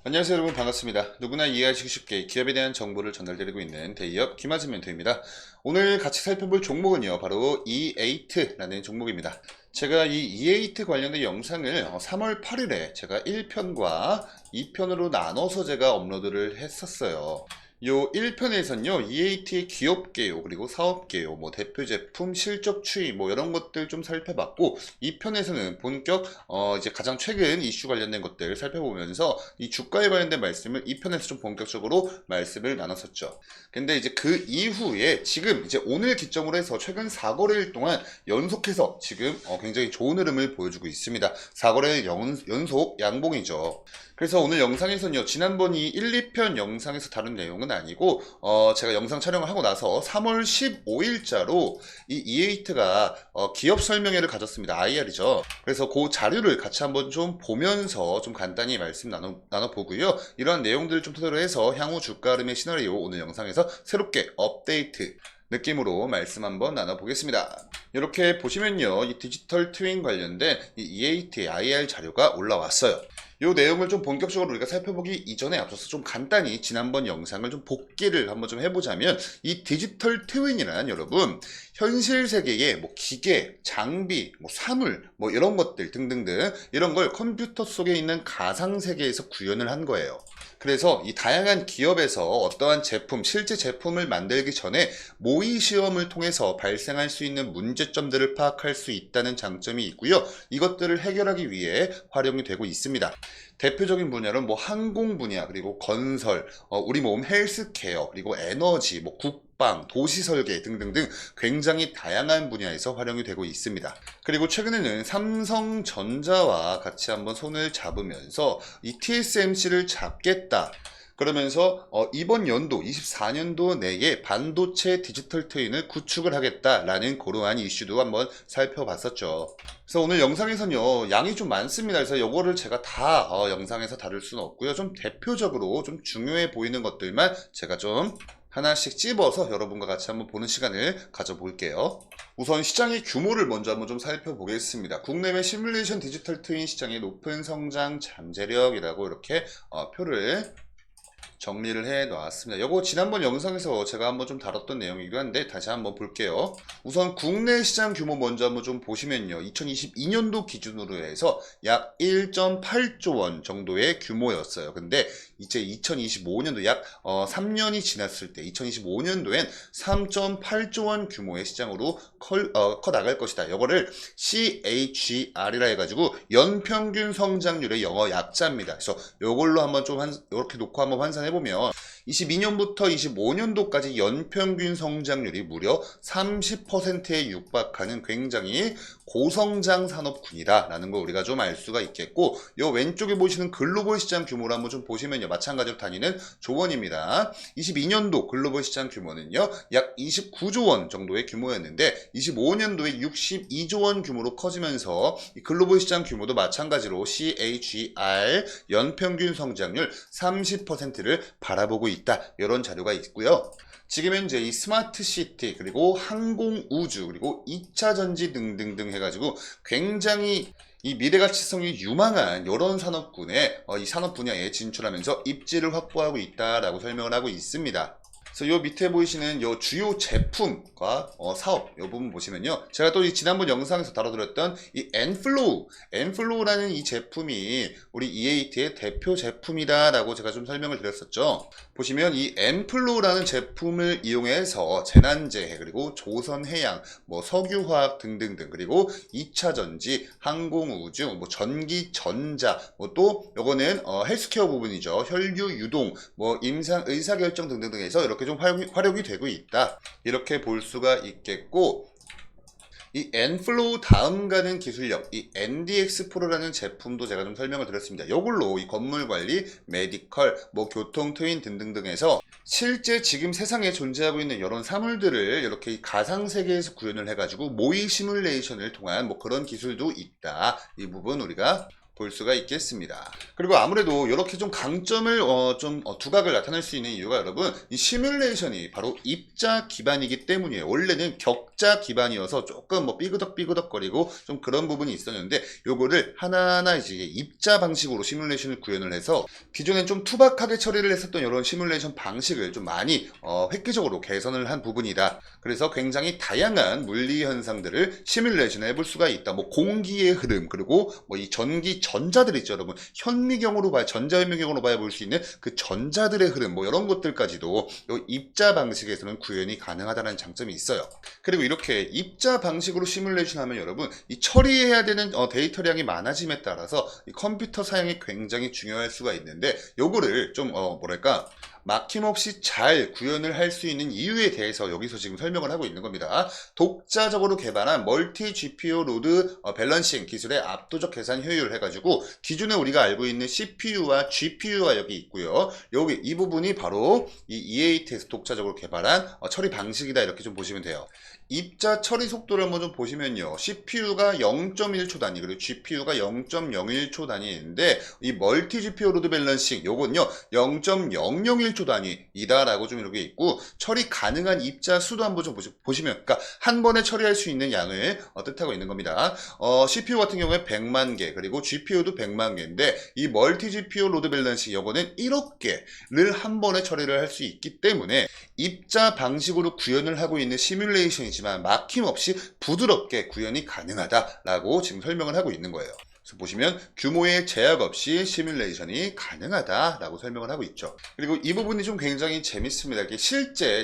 안녕하세요 여러분, 반갑습니다. 누구나 이해하시기 쉽게 기업에 대한 정보를 전달드리고 있는 대기업 김하진 멘토입니다. 오늘 같이 살펴볼 종목은요, 바로 E8라는 종목입니다. 제가 이 E8 관련된 영상을 3월 8일에 제가 1편과 2편으로 나눠서 제가 업로드를 했었어요. 요 1편에서는요, EAT의 기업 개요, 그리고 사업 개요, 대표 제품, 실적 추이, 이런 것들 좀 살펴봤고, 2편에서는 본격, 이제 가장 최근 이슈 관련된 것들 살펴보면서 이 주가에 관련된 말씀을 2편에서 좀 본격적으로 말씀을 나눴었죠. 근데 이제 그 이후에 지금 이제 오늘 기점으로 해서 최근 4거래일 동안 연속해서 지금 굉장히 좋은 흐름을 보여주고 있습니다. 4거래일 연속 양봉이죠. 그래서 오늘 영상에서는요, 지난번 이 1, 2편 영상에서 다룬 내용은 아니고, 제가 영상 촬영을 하고 나서 3월 15일자로 이 E8가 기업 설명회를 가졌습니다. IR이죠. 그래서 그 자료를 같이 한번 좀 보면서 좀 간단히 말씀 나눠보고요. 이러한 내용들을 좀 토대로 해서 향후 주가 흐름의 시나리오 오늘 영상에서 새롭게 업데이트 느낌으로 말씀 한번 나눠보겠습니다. 이렇게 보시면요, 이 디지털 트윈 관련된 이 E8의 IR 자료가 올라왔어요. 이 내용을 좀 본격적으로 우리가 살펴보기 이전에 앞서서 좀 간단히 지난번 영상을 좀 복기를 한번 좀 해보자면, 이 디지털 트윈이란 여러분, 현실 세계의 기계, 장비, 사물, 이런 것들 등등등 이런 걸 컴퓨터 속에 있는 가상 세계에서 구현을 한 거예요. 그래서 이 다양한 기업에서 어떠한 제품, 실제 제품을 만들기 전에 모의 시험을 통해서 발생할 수 있는 문제점들을 파악할 수 있다는 장점이 있고요. 이것들을 해결하기 위해 활용이 되고 있습니다. 대표적인 분야는 항공 분야, 그리고 건설, 우리 몸 헬스케어, 그리고 에너지, 국방, 도시 설계 등등등 굉장히 다양한 분야에서 활용이 되고 있습니다. 그리고 최근에는 삼성전자와 같이 한번 손을 잡으면서 이 TSMC를 잡겠다, 그러면서 이번 연도 24년도 내에 반도체 디지털 트윈을 구축을 하겠다라는 그러한 이슈도 한번 살펴봤었죠. 그래서 오늘 영상에서는요, 양이 좀 많습니다. 그래서 이거를 제가 다 영상에서 다룰 수는 없고요. 좀 대표적으로 좀 중요해 보이는 것들만 제가 좀 하나씩 찝어서 여러분과 같이 한번 보는 시간을 가져볼게요. 우선 시장의 규모를 먼저 한번 좀 살펴보겠습니다. 국내외 시뮬레이션 디지털 트윈 시장의 높은 성장 잠재력이라고 이렇게 표를 정리를 해 놨습니다. 이거 지난번 영상에서 제가 한번 좀 다뤘던 내용이기도 한데 다시 한번 볼게요. 우선 국내 시장 규모 먼저 한번 좀 보시면요, 2022년도 기준으로 해서 약 1.8조 원 정도의 규모였어요. 근데 이제 2025년도 약 3년이 지났을 때 2025년도엔 3.8조 원 규모의 시장으로 커 나갈 것이다. 이거를 CAGR이라 해가지고 연평균 성장률의 영어 약자입니다. 그래서 이걸로 한번 좀 이렇게 놓고 한번 환산해 보면 22년부터 25년도까지 연평균 성장률이 무려 30%에 육박하는 굉장히 고성장 산업군이다라는 걸 우리가 좀 알 수가 있겠고, 요 왼쪽에 보시는 글로벌 시장 규모를 한번 좀 보시면요, 마찬가지로 단위는 조원입니다. 22년도 글로벌 시장 규모는요, 약 29조 원 정도의 규모였는데 25년도에 62조 원 규모로 커지면서 이 글로벌 시장 규모도 마찬가지로 CAGR 연평균 성장률 30%를 바라보고 있다. 이런 자료가 있고요. 지금 현재 이 스마트 시티, 그리고 항공 우주, 그리고 2차 전지 등등등 해가지고 굉장히 이 미래가치성이 유망한 이런 산업군에 이 산업 분야에 진출하면서 입지를 확보하고 있다라고 설명을 하고 있습니다. 그래서 요 밑에 보이시는 요 주요 제품과 사업 요 부분 보시면요, 제가 또 이 지난번 영상에서 다뤄드렸던 이 엔플로우라는 이 제품이 우리 E8의 대표 제품이다라고 제가 좀 설명을 드렸었죠. 보시면 이 엔플로우라는 제품을 이용해서 재난재해, 그리고 조선해양, 석유화학 등등등, 그리고 2차 전지, 항공우주, 전기전자, 또 요거는 헬스케어 부분이죠. 혈류 유동, 임상 의사결정 등등등에서 이렇게 좀 활용이 되고 있다, 이렇게 볼 수가 있겠고, 이 엔플로우 다음 가는 기술력, 이 NDX 프로라는 제품도 제가 좀 설명을 드렸습니다. 이걸로 이 건물 관리, 메디컬, 교통 트윈 등등등에서 실제 지금 세상에 존재하고 있는 이런 사물들을 이렇게 가상 세계에서 구현을 해가지고 모의 시뮬레이션을 통한 그런 기술도 있다. 이 부분 우리가 볼 수가 있겠습니다. 그리고 아무래도 이렇게 좀 강점을 두각을 나타낼 수 있는 이유가, 여러분, 이 시뮬레이션이 바로 입자 기반이기 때문이에요. 원래는 격자 입자 기반이어서 조금 뭐 삐그덕삐그덕거리고 좀 그런 부분이 있었는데 요거를 하나하나 이제 입자 방식으로 시뮬레이션을 구현을 해서 기존엔 좀 투박하게 처리를 했었던 이런 시뮬레이션 방식을 좀 많이 획기적으로 개선을 한 부분이다. 그래서 굉장히 다양한 물리 현상들을 시뮬레이션 해볼 수가 있다. 뭐 공기의 흐름, 그리고 뭐 이 전기 전자들 있죠, 여러분. 현미경으로 봐야, 전자현미경으로 봐야 볼 수 있는 그 전자들의 흐름, 뭐 이런 것들까지도 이 입자 방식에서는 구현이 가능하다는 장점이 있어요. 그리고 이렇게 입자 방식으로 시뮬레이션 하면 여러분, 이 처리해야 되는 데이터량이 많아짐에 따라서 이 컴퓨터 사양이 굉장히 중요할 수가 있는데, 요거를 좀 뭐랄까, 막힘없이 잘 구현을 할 수 있는 이유에 대해서 여기서 지금 설명을 하고 있는 겁니다. 독자적으로 개발한 멀티 GPU 로드 밸런싱 기술의 압도적 계산 효율을 해가지고 기존에 우리가 알고 있는 CPU와 GPU가 여기 있고요. 여기 이 부분이 바로 이 E8에서 독자적으로 개발한 처리 방식이다, 이렇게 좀 보시면 돼요. 입자 처리 속도를 한번 좀 보시면요, CPU가 0.1초 단위, 그리고 GPU가 0.01초 단위인데 이 멀티 GPU 로드 밸런싱 요건요 0.001초 단위이다라고 좀 이렇게 있고, 처리 가능한 입자 수도 한번 좀 보시면, 그러니까 한 번에 처리할 수 있는 양을 뜻하고 있는 겁니다. CPU 같은 경우에 100만 개, 그리고 GPU도 100만 개인데 이 멀티 GPU 로드 밸런싱 요거는 1억 개를 한 번에 처리를 할 수 있기 때문에 입자 방식으로 구현을 하고 있는 시뮬레이션이지만 막힘없이 부드럽게 구현이 가능하다라고 지금 설명을 하고 있는 거예요. 그래서 보시면 규모의 제약 없이 시뮬레이션이 가능하다라고 설명을 하고 있죠. 그리고 이 부분이 좀 굉장히 재밌습니다. 이렇게 실제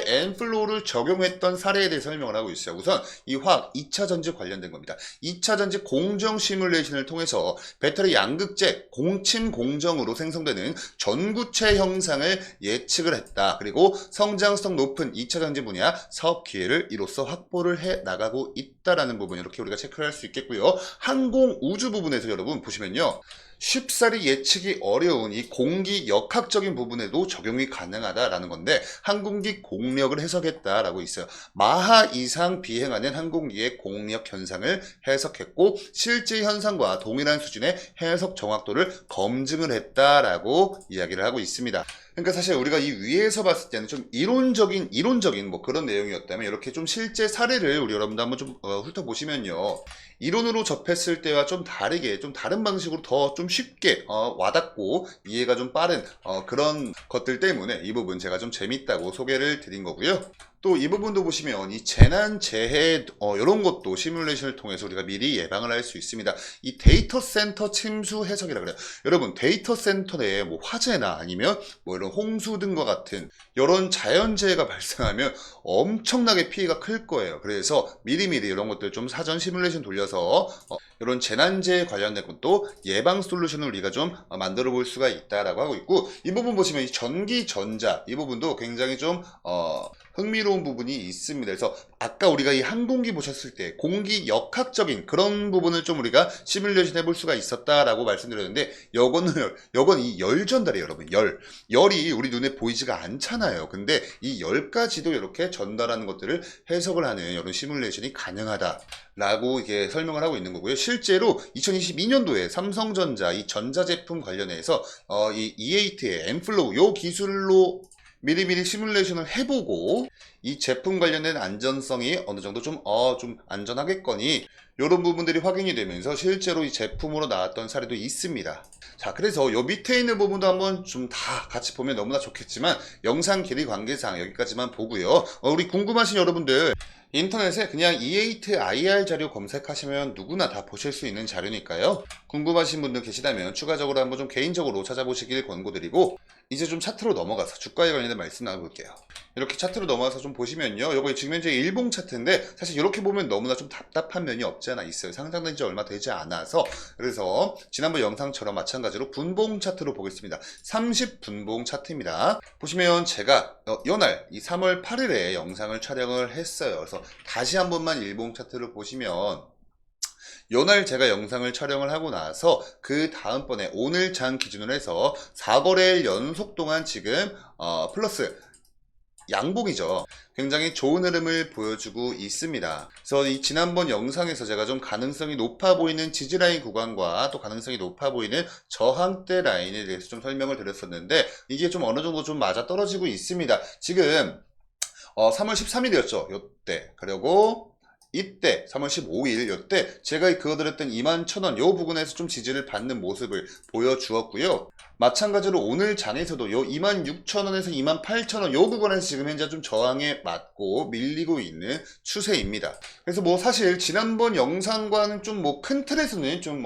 엔플로우를 적용했던 사례에 대해 설명을 하고 있어요. 우선 이 화학 2차 전지 관련된 겁니다. 2차 전지 공정 시뮬레이션을 통해서 배터리 양극재 공침 공정으로 생성되는 전구체 형상을 예측을 했다. 그리고 성장성 높은 2차 전지 분야 사업 기회를 이로써 확보를 해 나가고 있다라는 부분, 이렇게 우리가 체크를 할 수 있겠고요. 항공 우주 부분에서 여러분 보시면요, 쉽사리 예측이 어려운 이 공기 역학적인 부분에도 적용이 가능하다라는 건데, 항공기 공력을 해석했다라고 있어요. 마하 이상 비행하는 항공기의 공력 현상을 해석했고 실제 현상과 동일한 수준의 해석 정확도를 검증을 했다라고 이야기를 하고 있습니다. 그러니까 사실 우리가 이 위에서 봤을 때는 좀 이론적인 뭐 그런 내용이었다면, 이렇게 좀 실제 사례를 우리 여러분들 한번 좀 훑어보시면요, 이론으로 접했을 때와 좀 다르게, 좀 다른 방식으로 더 좀 쉽게 와닿고 이해가 좀 빠른 그런 것들 때문에 이 부분 제가 좀 재밌다고 소개를 드린 거고요. 또 이 부분도 보시면 이 재난 재해 이런 것도 시뮬레이션을 통해서 우리가 미리 예방을 할 수 있습니다. 이 데이터 센터 침수 해석이라 그래요. 여러분, 데이터 센터 내에 뭐 화재나 아니면 뭐 이런 홍수 등과 같은 이런 자연재해가 발생하면 엄청나게 피해가 클 거예요. 그래서 미리미리 이런 것들 좀 사전 시뮬레이션 돌려서 이런 재난재해 관련된 것도 예방 솔루션을 우리가 좀 만들어 볼 수가 있다라고 하고 있고, 이 부분 보시면 이 전기 전자 이 부분도 굉장히 좀 흥미로운 부분이 있습니다. 그래서 아까 우리가 이 항공기 보셨을 때 공기 역학적인 그런 부분을 좀 우리가 시뮬레이션 해볼 수가 있었다라고 말씀드렸는데, 요건 이 열 전달이에요, 여러분. 열이 우리 눈에 보이지가 않잖아요. 근데 이 열까지도 이렇게 전달하는 것들을 해석을 하는 이런 시뮬레이션이 가능하다라고 이게 설명을 하고 있는 거고요. 실제로 2022년도에 삼성전자 이 전자제품 관련해서 이 E8의 엔플로우 요 기술로 미리미리 시뮬레이션을 해보고 이 제품 관련된 안전성이 어느 정도 좀 안전하겠거니 이런 부분들이 확인이 되면서 실제로 이 제품으로 나왔던 사례도 있습니다. 자, 그래서 요 밑에 있는 부분도 한번 좀 다 같이 보면 너무나 좋겠지만 영상 길이 관계상 여기까지만 보고요. 우리 궁금하신 여러분들 인터넷에 그냥 E8 IR 자료 검색하시면 누구나 다 보실 수 있는 자료니까요. 궁금하신 분들 계시다면 추가적으로 한번 좀 개인적으로 찾아보시길 권고드리고, 이제 좀 차트로 넘어가서 주가에 관련된 말씀 나눠볼게요. 이렇게 차트로 넘어가서 좀 보시면요, 요거 지금 현재 일봉 차트인데 사실 이렇게 보면 너무나 좀 답답한 면이 없지 않아 있어요. 상장된 지 얼마 되지 않아서. 그래서 지난번 영상처럼 마찬가지로 분봉 차트로 보겠습니다. 30분봉 차트입니다. 보시면 제가 이날 이 3월 8일에 영상을 촬영을 했어요. 그래서 다시 한 번만 일봉 차트를 보시면, 요날 제가 영상을 촬영을 하고 나서 그 다음번에 오늘 장 기준으로 해서 4거래일 연속 동안 지금 플러스 양봉이죠. 굉장히 좋은 흐름을 보여주고 있습니다. 그래서 이 지난번 영상에서 제가 좀 가능성이 높아 보이는 지지라인 구간과 또 가능성이 높아 보이는 저항대 라인에 대해서 좀 설명을 드렸었는데, 이게 좀 어느 정도 좀 맞아 떨어지고 있습니다. 지금 3월 13일이었죠. 요때. 그리고 이때 3월 15일 요때 제가 그어드렸던 21,000원 요 부분에서 좀 지지를 받는 모습을 보여주었고요. 마찬가지로 오늘 장에서도 요 26,000원에서 28,000원 요 구간에서 지금 현재 좀 저항에 맞고 밀리고 있는 추세입니다. 그래서 뭐 사실 지난번 영상과는 좀 뭐 큰 틀에서는 좀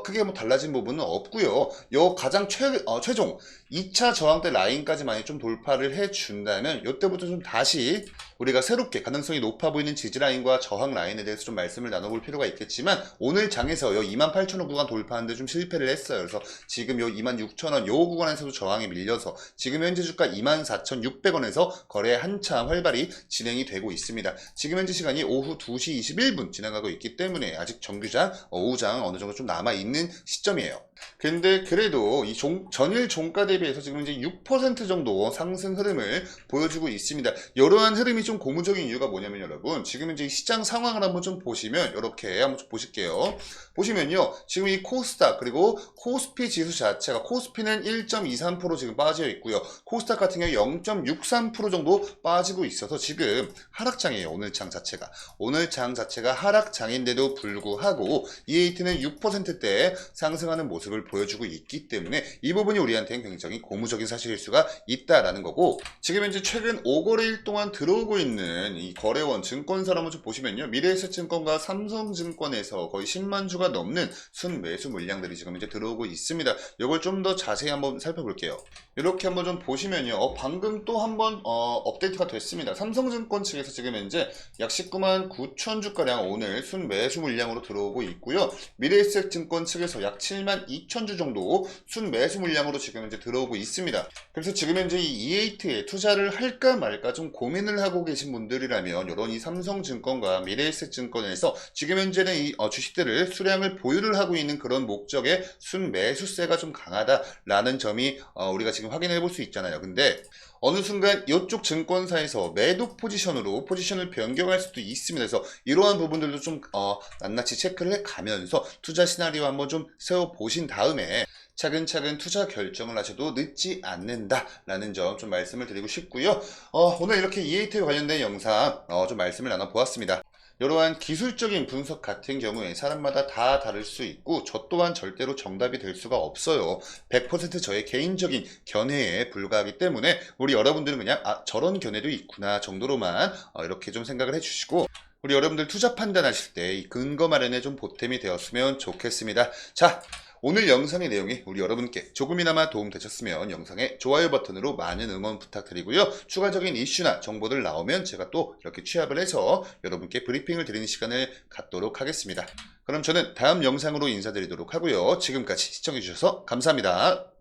크게 뭐 달라진 부분은 없고요. 요 가장 최종 2차 저항대 라인까지만 좀 돌파를 해준다면 요때부터 좀 다시 우리가 새롭게 가능성이 높아 보이는 지지 라인과 저항 라인에 대해서 좀 말씀을 나눠볼 필요가 있겠지만 오늘 장에서 요 28,000원 구간 돌파하는데 좀 실패를 했어요. 그래서 지금 요 26,000원 요 구간에서도 저항이 밀려서 지금 현재 주가 24,600원에서 거래 한참 활발히 진행이 되고 있습니다. 지금 현재 시간이 오후 2시 21분 지나가고 있기 때문에 아직 정규장, 오후장 어느 정도 좀 남아있는 시점이에요. 근데 그래도 이 전일 종가 대비해서 지금 이제 6% 정도 상승 흐름을 보여주고 있습니다. 이러한 흐름이 좀 고무적인 이유가 뭐냐면 여러분 지금 이제 시장 상황을 한번 좀 보시면 이렇게 한번 좀 보실게요. 보시면요 지금 이 코스닥 그리고 코스피 지수 자체가 코스피는 1.23% 지금 빠져 있고요. 코스닥 같은 경우 0.63% 정도 빠지고 있어서 지금 하락장이에요. 오늘 장 자체가 하락장인데도 불구하고 EAT는 6%대 상승하는 모습을 보여주고 있기 때문에 이 부분이 우리한테는 굉장히 고무적인 사실일 수가 있다라는 거고 지금 현재 최근 5거래일 동안 들어오고 있는 이 거래원 증권사를 한번 좀 보시면요. 미래에셋증권과 삼성증권에서 거의 10만 주가 넘는 순매수 물량들이 지금 이제 들어오고 있습니다. 이걸 좀 더 자세히 한번 살펴볼게요. 이렇게 한번 좀 보시면요. 방금 또 한번 업데이트가 됐습니다. 삼성증권 측에서 지금 현재 약 19만 9천 주가량 오늘 순매수 물량으로 들어오고 있고요. 미래에셋증권 측에서 약 7만 2천 주 정도 순매수 물량으로 지금 현재 들어오고 있습니다. 그래서 지금 현재 이 EAT에 투자를 할까 말까 좀 고민을 하고 계신 분들이라면 이런 이 삼성증권과 미래에셋증권에서 지금 현재는 이 주식들을 수량을 보유를 하고 있는 그런 목적의 순매수세가 좀 강하다라는 점이 우리가 지금 확인해 볼 수 있잖아요. 근데 어느 순간 이쪽 증권사에서 매도 포지션으로 포지션을 변경할 수도 있습니다. 그래서 이러한 부분들도 좀 낱낱이 체크를 해가면서 투자 시나리오 한번 좀 세워보신 다음에 차근차근 투자 결정을 하셔도 늦지 않는다라는 점 좀 말씀을 드리고 싶고요. 오늘 이렇게 EAT에 관련된 영상 좀 말씀을 나눠보았습니다. 이러한 기술적인 분석 같은 경우에 사람마다 다 다를 수 있고 저 또한 절대로 정답이 될 수가 없어요. 100% 저의 개인적인 견해에 불과하기 때문에 우리 여러분들은 그냥 저런 견해도 있구나 정도로만 이렇게 좀 생각을 해주시고 우리 여러분들 투자 판단하실 때 이 근거 마련에 좀 보탬이 되었으면 좋겠습니다. 자, 오늘 영상의 내용이 우리 여러분께 조금이나마 도움되셨으면 영상에 좋아요 버튼으로 많은 응원 부탁드리고요. 추가적인 이슈나 정보들 나오면 제가 또 이렇게 취합을 해서 여러분께 브리핑을 드리는 시간을 갖도록 하겠습니다. 그럼 저는 다음 영상으로 인사드리도록 하고요. 지금까지 시청해주셔서 감사합니다.